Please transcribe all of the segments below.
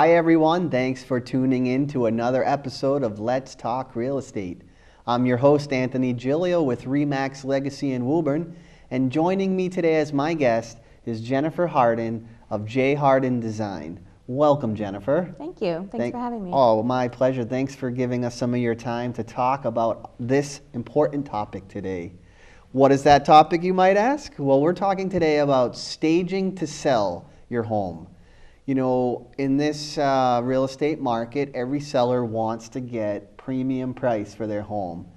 Hi everyone, thanks for tuning in to another episode of Let's Talk Real Estate. I'm your host Anthony Giglio with Remax Legacy in Woburn, and joining me today as my guest is J.Hardin of J.Hardin Design. Welcome, Jennifer. Thank you. Thanks for having me. Oh, my pleasure. Thanks for giving us some of your time to talk about this important topic today. What is that topic, you might ask? Well, we're talking today about staging to sell your home. You know, in this real estate market, every seller wants to get premium price for their home.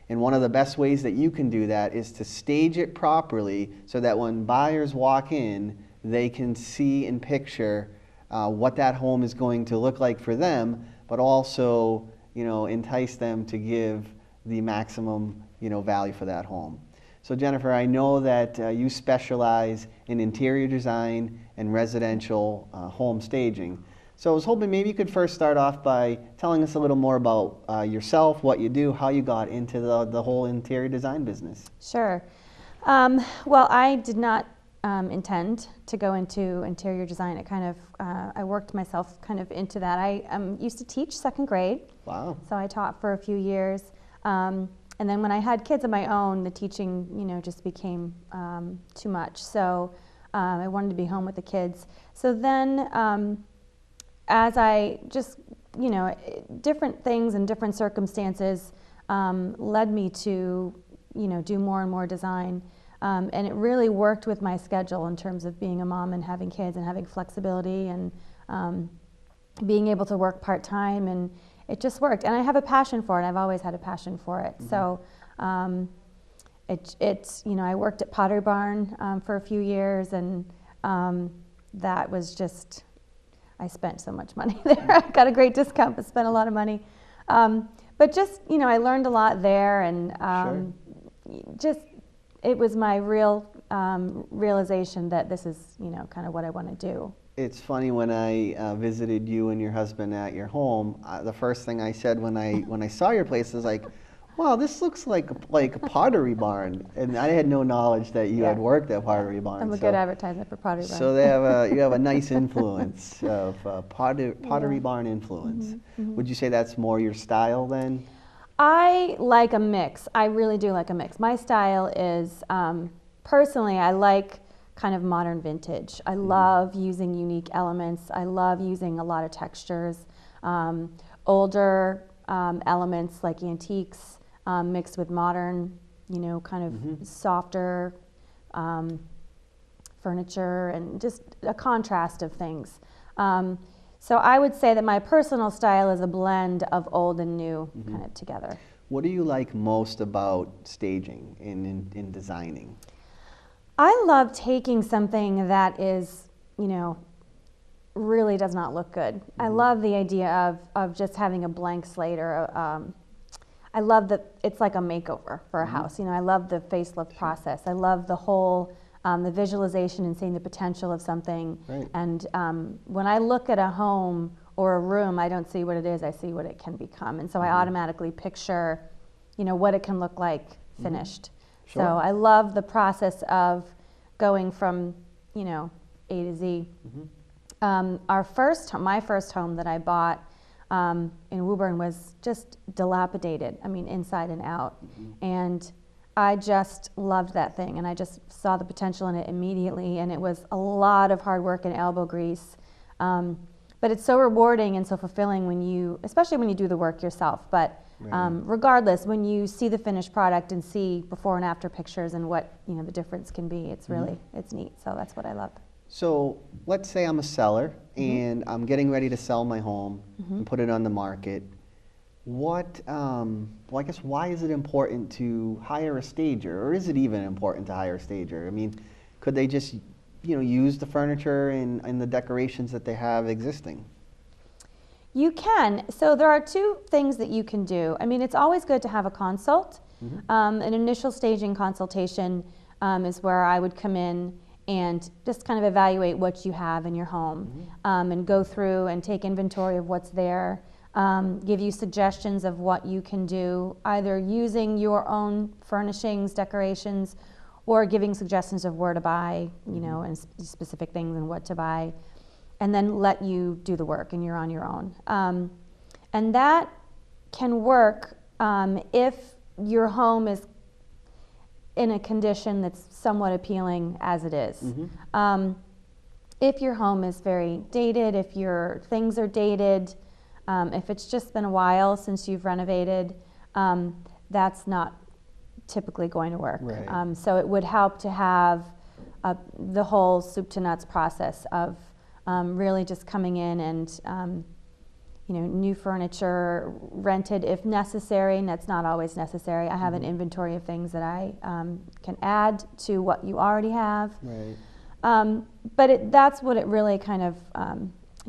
And one of the best ways that you can do that is to stage it properly so that when buyers walk in, they can see and picture what that home is going to look like for them, but also, you know, entice them to give the maximum, value for that home. So Jennifer, I know that you specialize in interior design and residential home staging. So I was hoping maybe you could first start off by telling us a little more about yourself, what you do, how you got into the whole interior design business. Sure. Well, I did not intend to go into interior design. It kind of, I worked myself kind of into that. I used to teach second grade. Wow. So I taught for a few years. And then when I had kids of my own, the teaching, just became too much. So I wanted to be home with the kids. So then as I just, different things and different circumstances led me to, do more and more design. And it really worked with my schedule in terms of being a mom and having kids and having flexibility and being able to work part-time, and it just worked. And I have a passion for it. I've always had a passion for it. Mm-hmm. So I worked at Pottery Barn for a few years, and that was just, I spent so much money there. I got a great discount, but spent a lot of money. But just, I learned a lot there, and Sure. It was my real realization that this is, kind of what I want to do. It's funny, when I visited you and your husband at your home, the first thing I said when I saw your place was like, wow, this looks like a Pottery Barn, and I had no knowledge that you had worked at Pottery Barn. I'm a good advertisement for Pottery Barn. So you have a nice influence of Pottery Barn influence. Mm-hmm, mm-hmm. Would you say that's more your style then? I like a mix. I really do like a mix. My style is, personally, I like kind of modern vintage. I love using unique elements. I love using a lot of textures. Older elements like antiques mixed with modern, kind of softer furniture, and just a contrast of things. So I would say that my personal style is a blend of old and new kind of together. What do you like most about staging in designing? I love taking something that is, really does not look good. I love the idea of just having a blank slate, or I love that it's like a makeover for a house. I love the facelift process. I love the whole the visualization and seeing the potential of something. Right. And when I look at a home or a room, I don't see what it is, I see what it can become. And so I automatically picture, what it can look like finished. Sure. So I love the process of going from, A to Z. My first home that I bought in Woburn was just dilapidated. I mean, inside and out. And I just loved that thing, and I just saw the potential in it immediately, and it was a lot of hard work and elbow grease. But it's so rewarding and so fulfilling especially when you do the work yourself. But regardless, when you see the finished product and see before and after pictures and what the difference can be, it's really it's neat. So that's what I love. So let's say I'm a seller and I'm getting ready to sell my home and put it on the market. Well, I guess, why is it important to hire a stager, or is it even important to hire a stager? I mean, could they just, use the furniture and the decorations that they have existing? You can. So there are two things that you can do. I mean, it's always good to have a consult. An initial staging consultation is where I would come in and just kind of evaluate what you have in your home, and go through and take inventory of what's there. Give you suggestions of what you can do, either using your own furnishings, decorations, or giving suggestions of where to buy, and specific things and what to buy. and then let you do the work and you're on your own. And that can work if your home is in a condition that's somewhat appealing as it is. If your home is very dated, if your things are dated, if it's just been a while since you've renovated, that's not typically going to work. Right. So it would help to have the whole soup to nuts process of really just coming in and new furniture, rented if necessary, and that's not always necessary. I have an inventory of things that I can add to what you already have. Right. But that's what it really kind of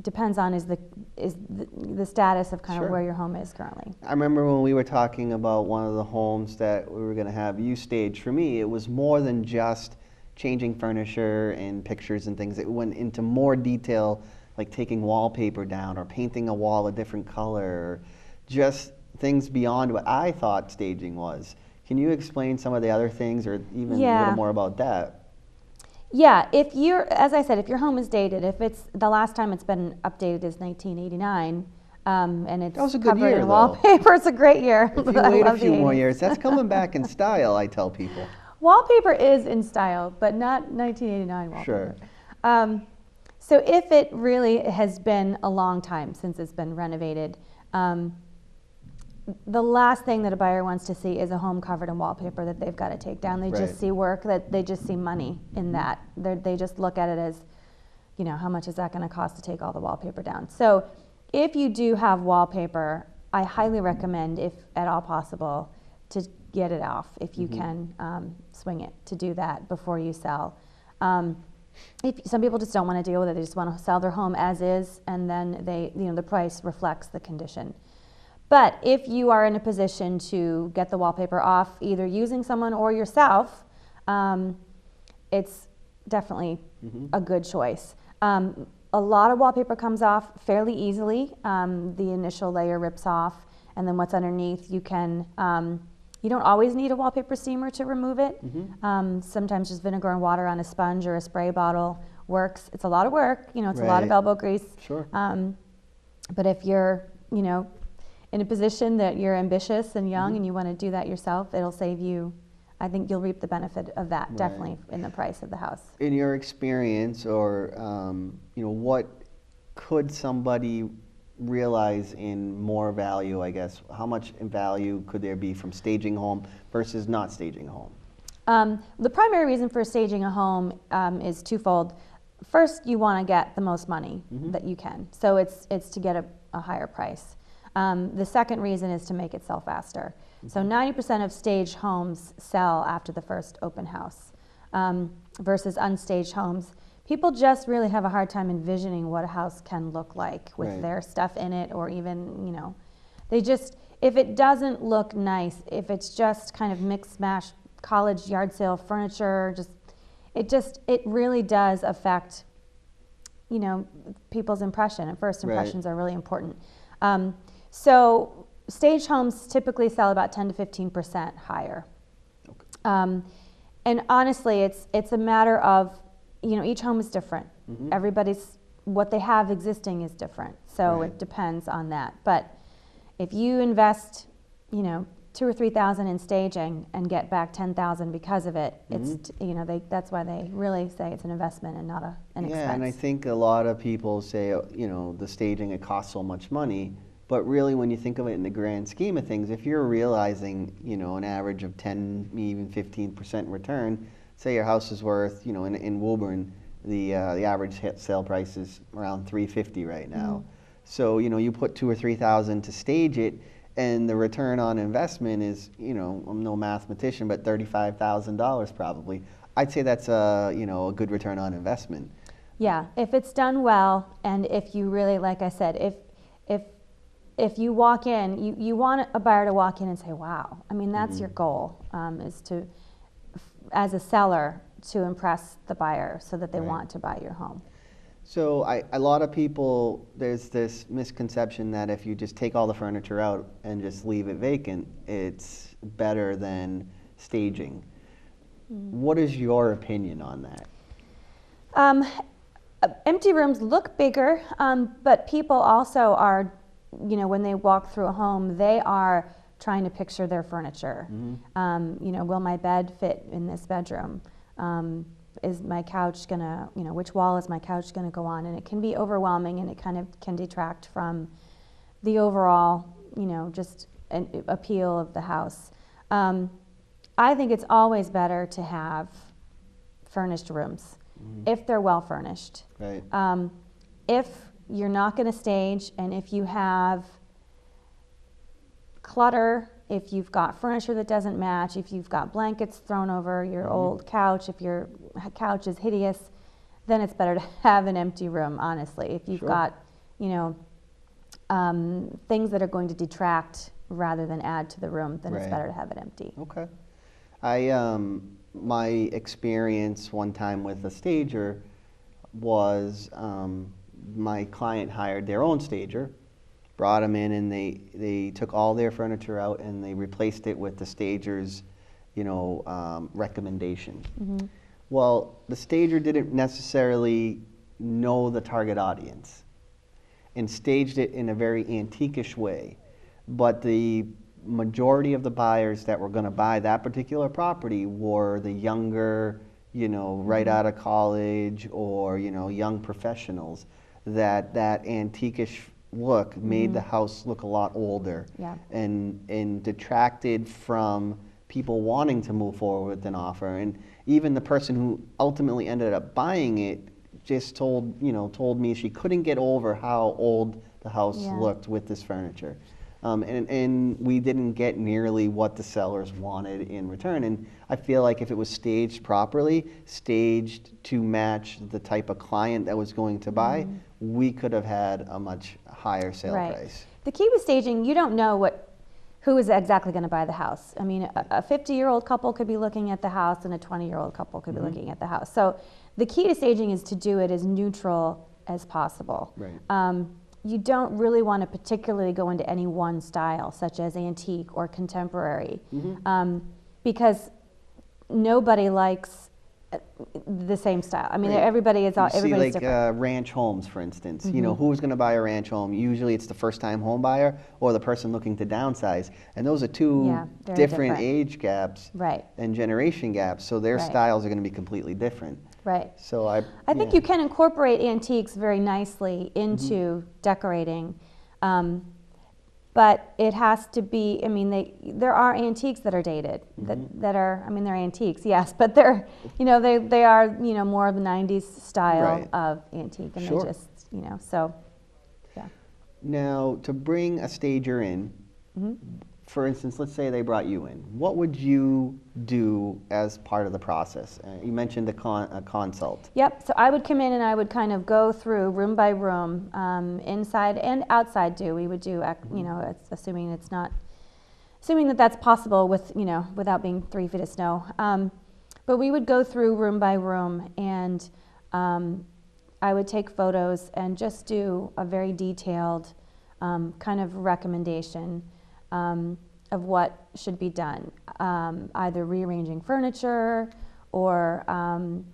depends on, is the status of kind of where your home is currently. I remember when we were talking about one of the homes that we were going to have you stage. For me, it was more than just changing furniture and pictures and things. It went into more detail, like taking wallpaper down or painting a wall a different color, or just things beyond what I thought staging was. Can you explain some of the other things, or even a little more about that? Yeah, as I said, if your home is dated, if it's the last time it's been updated is 1989, and it's That was a good covered year, in though. wallpaper, it's a great year. If you wait a few more years, that's coming back in style, I tell people. Wallpaper is in style, but not 1989 wallpaper. Sure. So if it really has been a long time since it's been renovated, the last thing that a buyer wants to see is a home covered in wallpaper that they've got to take down. They just see work, that they just see money in that. They just look at it as, how much is that going to cost to take all the wallpaper down? So if you do have wallpaper, I highly recommend, if at all possible, to get it off if you can swing it, to do that before you sell. Some people just don't want to deal with it. They just want to sell their home as is, and then the price reflects the condition. But if you are in a position to get the wallpaper off, either using someone or yourself, it's definitely a good choice. A lot of wallpaper comes off fairly easily. The initial layer rips off, and then what's underneath, you don't always need a wallpaper steamer to remove it. Sometimes just vinegar and water on a sponge or a spray bottle works. It's a lot of work, it's a lot of elbow grease. Sure. But if you're, in a position that you're ambitious and young and you want to do that yourself, it'll save you. I think you'll reap the benefit of that, definitely, in the price of the house. In your experience, or what could somebody realize in more value, I guess? How much in value could there be from staging a home versus not staging a home? The primary reason for staging a home is twofold. First, you want to get the most money that you can, so it's to get a higher price. The second reason is to make it sell faster. So 90% of staged homes sell after the first open house, versus unstaged homes. People just really have a hard time envisioning what a house can look like with their stuff in it, or even, if it doesn't look nice, if it's just kind of mix mash college yard sale furniture, it really does affect, people's impression. And first impressions are really important. So staged homes typically sell about 10 to 15% higher. Okay. And honestly, it's a matter of, each home is different. What they have existing is different. So it depends on that. But if you invest, $2,000 or $3,000 in staging and get back $10,000 because of it, it's, that's why they really say it's an investment and not an expense. Yeah, and I think a lot of people say, the staging, it costs so much money. But really, when you think of it in the grand scheme of things, if you're realizing, an average of 10, even 15% return, say your house is worth, in Woburn, the average sale price is around $350 right now. So, you put $2,000 or $3,000 to stage it, and the return on investment is, I'm no mathematician, but $35,000 probably. I'd say that's a good return on investment. Yeah, if it's done well, and if you really, like I said, if you walk in, you want a buyer to walk in and say, wow. I mean, that's your goal, is to, as a seller, to impress the buyer so that they want to buy your home. So a lot of people, there's this misconception that if you just take all the furniture out and just leave it vacant, it's better than staging. What is your opinion on that? Empty rooms look bigger, but people also are, when they walk through a home, they are trying to picture their furniture. Will my bed fit in this bedroom? Is my couch gonna, which wall is my couch gonna go on? And it can be overwhelming, and it kind of can detract from the overall, just an appeal of the house. I think it's always better to have furnished rooms if they're well furnished. Right. If you're not going to stage, and if you have clutter, if you've got furniture that doesn't match, if you've got blankets thrown over your old couch, if your couch is hideous, then it's better to have an empty room, honestly. If you've got, things that are going to detract rather than add to the room, then it's better to have it empty. Okay. My experience one time with a stager was my client hired their own stager, brought them in, and they took all their furniture out and they replaced it with the stager's, recommendation. Well, the stager didn't necessarily know the target audience and staged it in a very antiquish way, but the majority of the buyers that were going to buy that particular property were the younger, right out of college, or young professionals. That antiquish look made the house look a lot older, and detracted from people wanting to move forward with an offer. And even the person who ultimately ended up buying it just told me she couldn't get over how old the house looked with this furniture. And we didn't get nearly what the sellers wanted in return. And I feel like if it was staged properly, staged to match the type of client that was going to buy, we could have had a much higher sale price. The key with staging, you don't know who is exactly going to buy the house. I mean, a 50-year-old couple could be looking at the house, and a 20-year-old couple could be looking at the house. So the key to staging is to do it as neutral as possible. Right. You don't really want to particularly go into any one style, such as antique or contemporary, because nobody likes the same style. I mean, everybody is everybody's different. Ranch homes, for instance. Who's going to buy a ranch home? Usually, it's the first-time home buyer or the person looking to downsize, and those are two different age gaps and generation gaps. So their styles are going to be completely different. Right. So I think you can incorporate antiques very nicely into decorating, but it has to be. I mean, there are antiques that are dated that are. I mean, they're antiques, yes, but they're they are more of the '90s style of antique, and they just so yeah. Now, to bring a stager in. For instance, let's say they brought you in. What would you do as part of the process? You mentioned a consult. Yep. So I would come in and I would kind of go through room by room, inside and outside. We would do, it's assuming that that's possible with without being 3 feet of snow. But we would go through room by room, and I would take photos and just do a very detailed kind of recommendation. Of what should be done, either rearranging furniture or, kind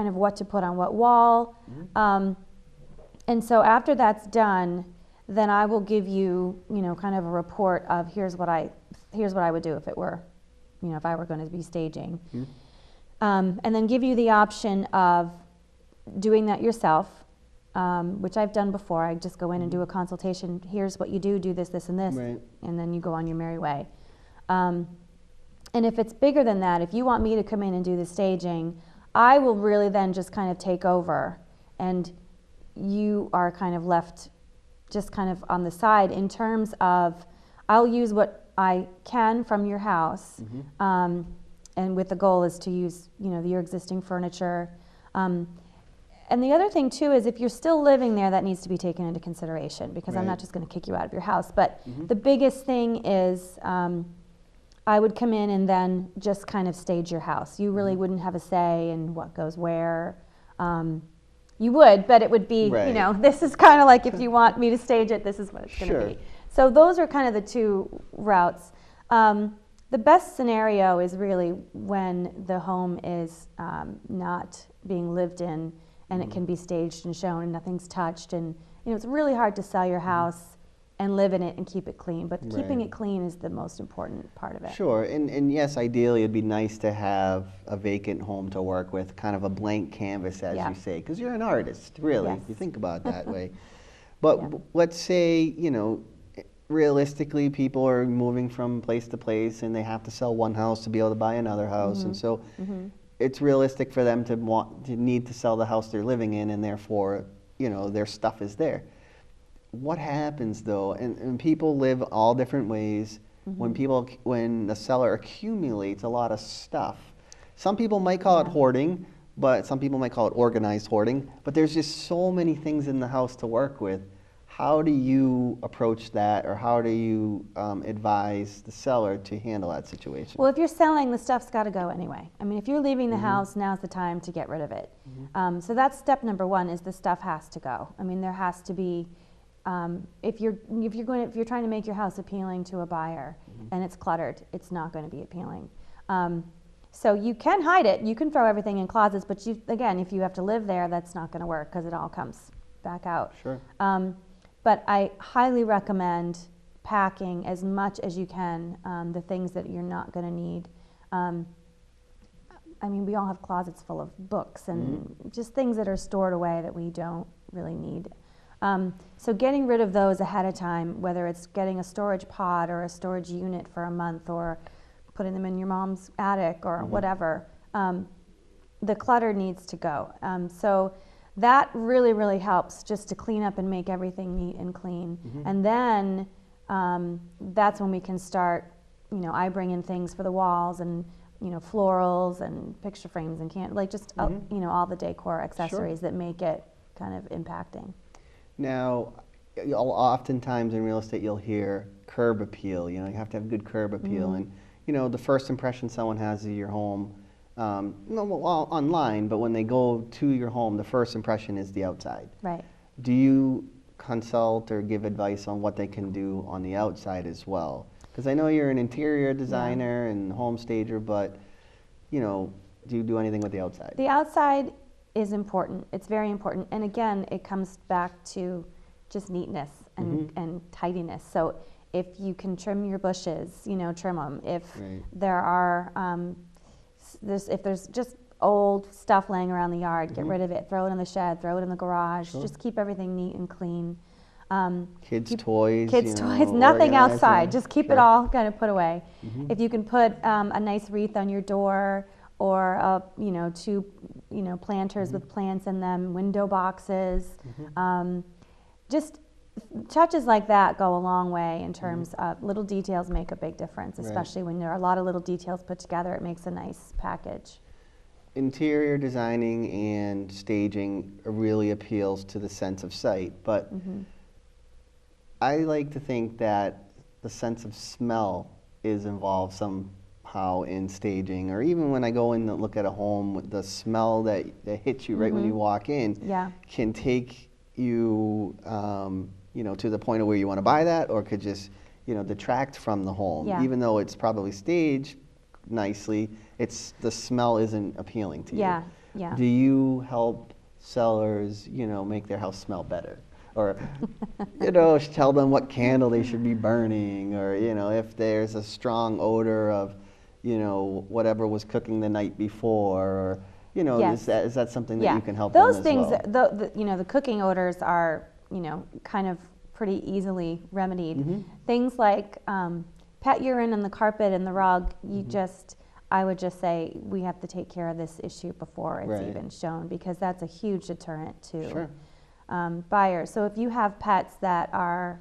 of what to put on what wall. And so after that's done, then I will give you, kind of a report of here's what I would do if it were, if I were going to be staging. And then give you the option of doing that yourself. Which I've done before. I just go in and do a consultation. Here's what you do this, this, and this, and then you go on your merry way. And if it's bigger than that, if you want me to come in and do the staging, I will really then just kind of take over, and you are kind of left just kind of on the side in terms of I'll use what I can from your house, and with the goal is to use your existing furniture. And the other thing, too, is if you're still living there, that needs to be taken into consideration, because I'm not just going to kick you out of your house. But the biggest thing is I would come in and then just kind of stage your house. You really wouldn't have a say in what goes where. You would, but it would be, this is kind of like if you want me to stage it, this is what it's going to be. So those are kind of the two routes. The best scenario is really when the home is not being lived in, and it can be staged and shown and nothing's touched, and it's really hard to sell your house and live in it and keep it clean, but keeping it clean is the most important part of it. Sure, and yes, ideally it'd be nice to have a vacant home to work with, kind of a blank canvas, as you say, because you're an artist, really, if you think about it that way. But let's say, realistically, people are moving from place to place and they have to sell one house to be able to buy another house, and so it's realistic for them to need to sell the house they're living in, and therefore, their stuff is there. What happens though, and people live all different ways, when the seller accumulates a lot of stuff. Some people might call it hoarding, but some people might call it organized hoarding, but there's just so many things in the house to work with. How do you approach that, or how do you advise the seller to handle that situation? Well, if you're selling, the stuff's got to go anyway. I mean, if you're leaving the house, now's the time to get rid of it. So that's step number one, is the stuff has to go. I mean, there has to be, if you're trying to make your house appealing to a buyer and it's cluttered, it's not going to be appealing. So you can hide it, you can throw everything in closets, but again, if you have to live there, that's not going to work because it all comes back out. Sure. But I highly recommend packing as much as you can, the things that you're not going to need. I mean, we all have closets full of books and just things that are stored away that we don't really need. So getting rid of those ahead of time, whether it's getting a storage pod or a storage unit for a month, or putting them in your mom's attic or whatever, the clutter needs to go. So that really, really helps just to clean up and make everything neat and clean. And then that's when we can start, I bring in things for the walls and, florals and picture frames and all the decor accessories that make it kind of impacting. Now, oftentimes in real estate you'll hear curb appeal. You have to have good curb appeal. And, the first impression someone has of your home, online, but when they go to your home, the first impression is the outside. Right. Do you consult or give advice on what they can do on the outside as well? Because I know you're an interior designer and home stager, but do you do anything with the outside? The outside is important. It's very important. And again, it comes back to just neatness and tidiness. So if you can trim your bushes, trim them. If there are if there's just old stuff laying around the yard, get rid of it, throw it in the shed, throw it in the garage, just keep everything neat and clean. Kids' toys, nothing outside, just keep it all kind of put away. If you can put a nice wreath on your door, or two planters with plants in them, window boxes, just touches like that go a long way in terms of little details make a big difference, especially when there are a lot of little details put together. It makes a nice package. Interior designing and staging really appeals to the sense of sight, but I like to think that the sense of smell is involved somehow in staging, or even when I go in and look at a home, the smell that hits you right when you walk in can take you to the point of where you want to buy that, or could just, detract from the home. Even though it's probably staged nicely, the smell isn't appealing to you. Do you help sellers, make their house smell better? Or, tell them what candle they should be burning, or, if there's a strong odor of, whatever was cooking the night before, or, is that something that you can help those them as things, well? the cooking odors are, kind of pretty easily remedied. Things like pet urine on the carpet and the rug, I would just say we have to take care of this issue before it's even shown, because that's a huge deterrent to buyers. So if you have pets that are,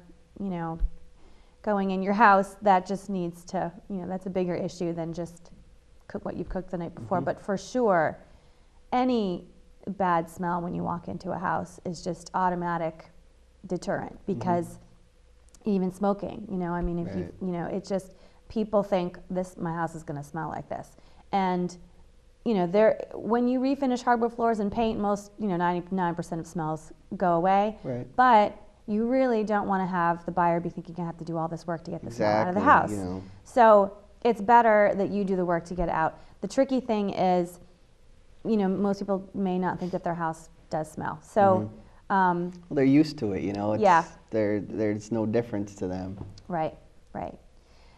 going in your house, that just needs to, that's a bigger issue than just cook what you've cooked the night before. But for sure, any bad smell when you walk into a house is just automatic deterrent, because even smoking, I mean, if it's just, people think my house is going to smell like this. And, when you refinish hardwood floors and paint, most, 99% of smells go away. But you really don't want to have the buyer be thinking, I have to do all this work to get the smell out of the house. So it's better that you do the work to get it out. The tricky thing is, most people may not think that their house does smell. So, Well, they're used to it, you know. It's, yeah. There's no difference to them. Right, right.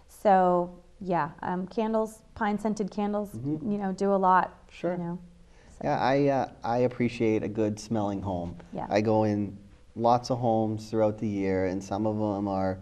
So, yeah, candles, pine-scented candles, you know, do a lot. Sure. You know. So, Yeah, I appreciate a good smelling home. Yeah. I go in lots of homes throughout the year, and some of them are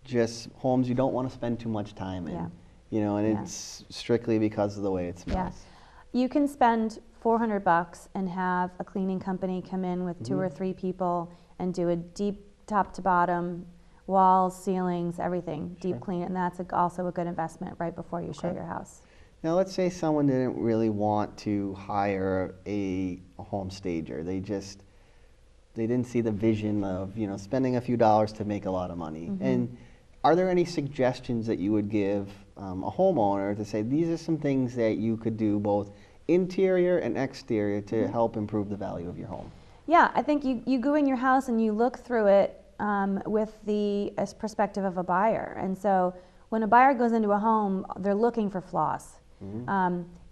just homes you don't want to spend too much time in. Yeah. You know, and Yeah. it's strictly because of the way it smells. Yeah. You can spend $400 and have a cleaning company come in with 2 or 3 people and do a deep top to bottom, walls, ceilings, everything, deep clean, and that's also a good investment right before you show your house. Now, let's say someone didn't really want to hire a home stager. They didn't see the vision of, you know, spending a few dollars to make a lot of money. And are there any suggestions that you would give a homeowner to say these are some things that you could do both interior and exterior to help improve the value of your home? Yeah, I think you go in your house and you look through it with the perspective of a buyer. And so when a buyer goes into a home, they're looking for flaws.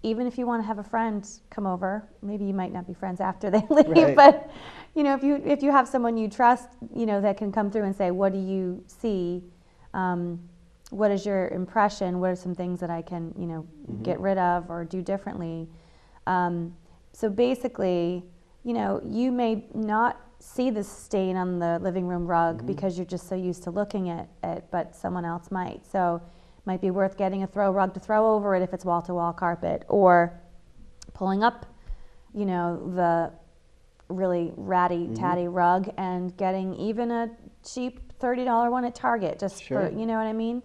Even if you want to have a friend come over, maybe you might not be friends after they leave, but you know, if you have someone you trust, you know, that can come through and say, what do you see? What is your impression? What are some things that I can, you know, get rid of or do differently? So basically, you know, you may not see the stain on the living room rug because you're just so used to looking at it, but someone else might. So it might be worth getting a throw rug to throw over it if it's wall-to-wall carpet, or pulling up, you know, the really ratty tatty rug and getting even a cheap $30 one at Target, just for, you know what I mean?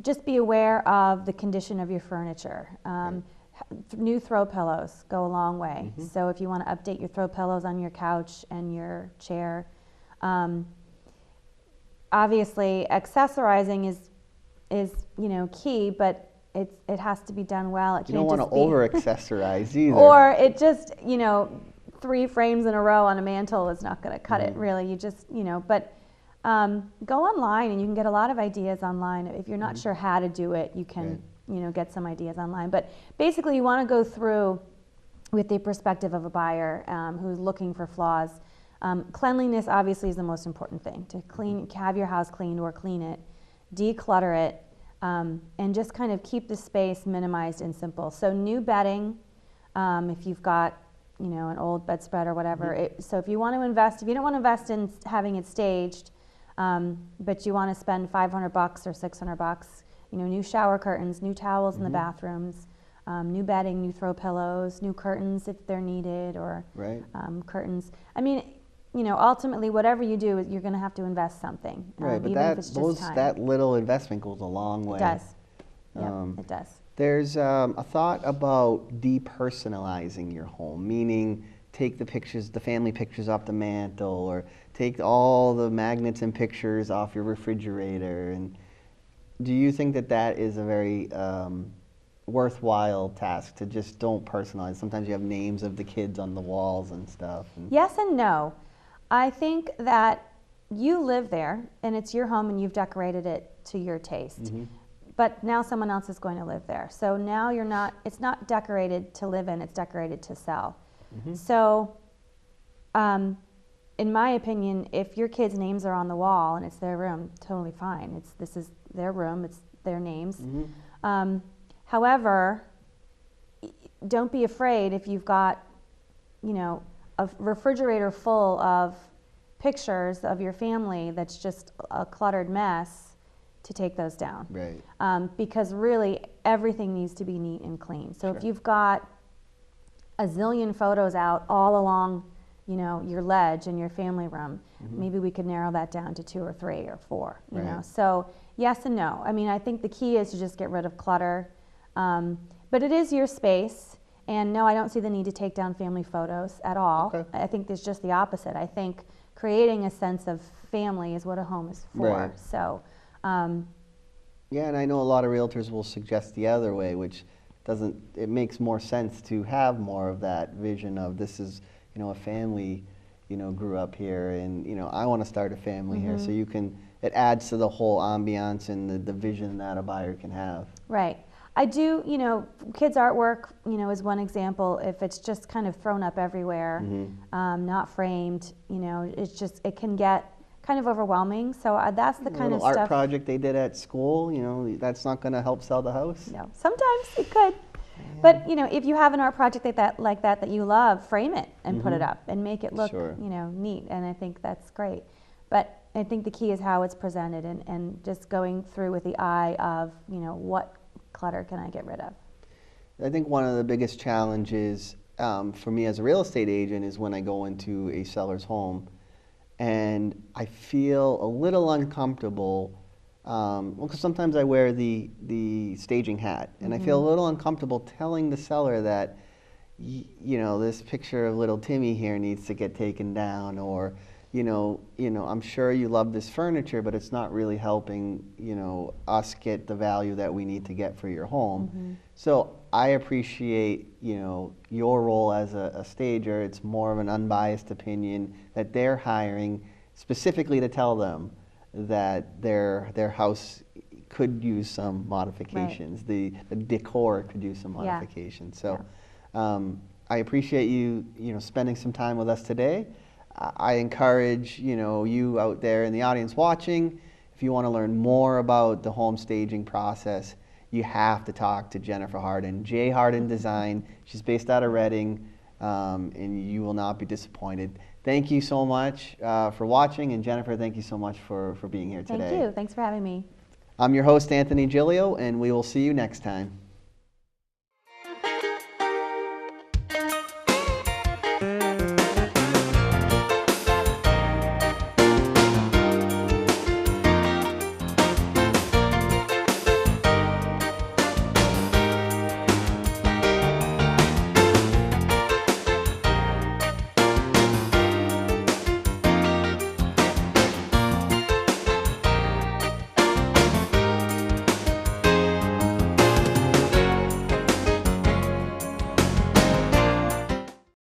Just be aware of the condition of your furniture. New throw pillows go a long way. So if you want to update your throw pillows on your couch and your chair, obviously accessorizing is you know, key, but it has to be done well. It You don't want to over accessorize either. Or it just, you know, 3 frames in a row on a mantle is not going to cut it, really. You just, you know, but go online and you can get a lot of ideas online. If you're not sure how to do it, you can, you know, get some ideas online. But basically, you want to go through with the perspective of a buyer who's looking for flaws. Cleanliness obviously is the most important thing. To clean, have your house cleaned or clean it, declutter it, and just kind of keep the space minimized and simple. So new bedding, if you've got, you know, an old bedspread or whatever. So if you want to invest, if you don't want to invest in having it staged, but you want to spend $500 or $600, you know, new shower curtains, new towels in the bathrooms, new bedding, new throw pillows, new curtains if they're needed, or curtains. I mean, you know, ultimately, whatever you do, you're going to have to invest something. Right, but even if it's just time. that little investment goes a long way. It does. Yeah, it does. There's a thought about depersonalizing your home, meaning take the pictures, the family pictures off the mantle, or take all the magnets and pictures off your refrigerator. And do you think that that is a very worthwhile task, to just don't personalize? Sometimes you have names of the kids on the walls and stuff. Yes and no. I think that you live there and it's your home and you've decorated it to your taste. But now someone else is going to live there. So now it's not decorated to live in, it's decorated to sell. So in my opinion, if your kids' names are on the wall and it's their room, totally fine. This is their room, it's their names. However, don't be afraid if you've got, you know, a refrigerator full of pictures of your family that's just a cluttered mess, to take those down. Because really everything needs to be neat and clean. So if you've got a zillion photos out all along, you know, your ledge in your family room, maybe we could narrow that down to 2 or 3 or 4, you know. So yes and no. I mean, I think the key is to just get rid of clutter. But it is your space. And no, I don't see the need to take down family photos at all. I think there's just the opposite. I think creating a sense of family is what a home is for. So, yeah, and I know a lot of realtors will suggest the other way, which doesn't, it makes more sense to have more of that vision of this is, you know, a family, you know, grew up here, and, you know, I want to start a family here. So you can, it adds to the whole ambiance and the vision that a buyer can have. Right. I do, you know, kids' artwork, you know, is one example. If it's just kind of thrown up everywhere, not framed, you know, it's just, it can get kind of overwhelming. So that's the kind of art stuff. project they did at school, you know, that's not going to help sell the house. No, sometimes it could. But, you know, if you have an art project like that you love, frame it and put it up and make it look, Sure. you know, neat. And I think that's great. But I think the key is how it's presented and just going through with the eye of, you know, what clutter can I get rid of? I think one of the biggest challenges for me as a real estate agent is when I go into a seller's home and I feel a little uncomfortable. Well, because sometimes I wear the staging hat, and I feel a little uncomfortable telling the seller that, you know, this picture of little Timmy here needs to get taken down, or, you know, I'm sure you love this furniture, but it's not really helping, you know, us get the value that we need to get for your home. So I appreciate, you know, your role as a stager. It's more of an unbiased opinion that they're hiring specifically to tell them that their house could use some modifications. The decor could use some modifications. So I appreciate you spending some time with us today. I encourage you out there in the audience watching, if you want to learn more about the home staging process, you have to talk to Jennifer Hardin, J.Hardin Design. She's based out of Reading, and you will not be disappointed. Thank you so much for watching, and Jennifer, thank you so much for being here today. Thank you. Thanks for having me. I'm your host, Anthony Giglio, and we will see you next time.